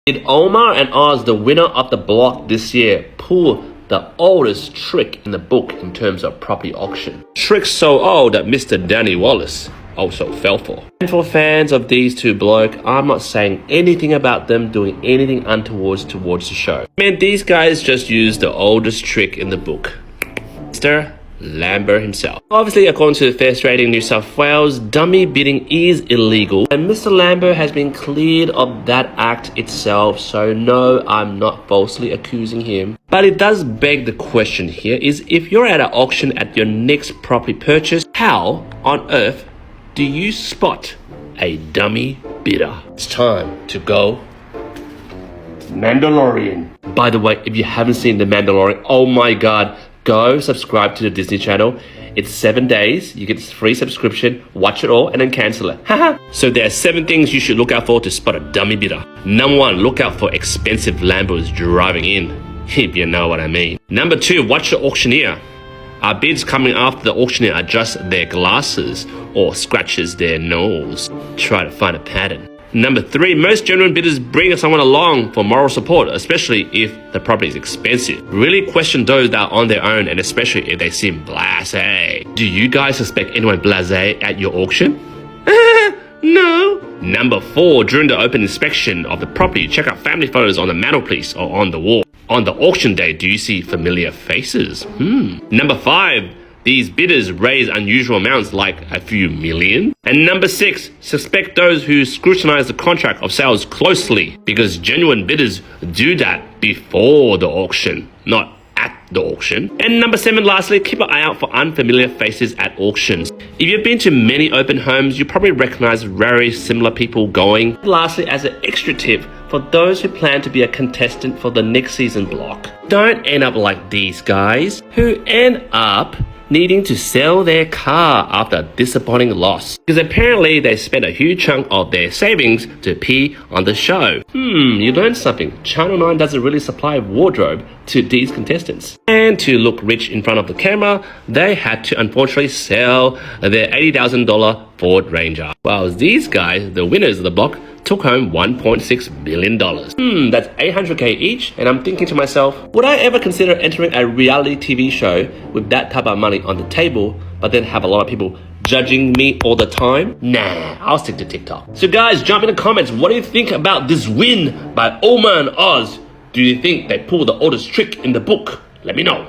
Did Omar and Oz, the winner of the block this year, pull the oldest trick in the book in terms of property auction? Trick so old that Mr. Danny Wallace also fell for. And for fans of these two blokes, I'm not saying anything about them doing anything untoward towards the show. Man, these guys just used the oldest trick in the book. Mr. Lambert himself. Obviously, according to the Fair Trading New South Wales, dummy bidding is illegal, and Mr. Lambert has been cleared of that act itself, so no, I'm not falsely accusing him. But it does beg the question here is, if you're at an auction at your next property purchase, how on earth do you spot a dummy bidder? It's time to go Mandalorian. By the way, if you haven't seen The Mandalorian, oh my god, go subscribe to the Disney Channel. It's 7 days. You get a free subscription. Watch it all and then cancel it. Haha. So there are 7 things you should look out for to spot a dummy bidder. Number 1, look out for expensive Lambos driving in. If you know what I mean. Number 2, watch the auctioneer. Are bids coming after the auctioneer adjusts their glasses or scratches their nose? Try to find a pattern. Number 3, most genuine bidders bring someone along for moral support, especially if the property is expensive. Really question those that are on their own, and especially if they seem blasé. Do you guys suspect anyone blasé at your auction? No. Number 4, during the open inspection of the property, check out family photos on the mantelpiece or on the wall. On the auction day, do you see familiar faces? Number 5, these bidders raise unusual amounts like a few million. And number 6, suspect those who scrutinize the contract of sales closely, because genuine bidders do that before the auction, not at the auction. And number 7, lastly, keep an eye out for unfamiliar faces at auctions. If you've been to many open homes, you probably recognize very similar people going. Lastly, as an extra tip, for those who plan to be a contestant for the next season block, don't end up like these guys who end up needing to sell their car after a disappointing loss, because apparently they spent a huge chunk of their savings to pee on the show. You learned something. Channel 9 doesn't really supply wardrobe to these contestants. And to look rich in front of the camera, they had to unfortunately sell their $80,000 Ford Ranger. While these guys, the winners of the block, took home $1.6 billion. That's $800K each, and I'm thinking to myself, would I ever consider entering a reality TV show with that type of money on the table, but then have a lot of people judging me all the time? Nah, I'll stick to TikTok. So guys, jump in the comments. What do you think about this win by Omar and Oz? Do you think they pulled the oldest trick in the book? Let me know.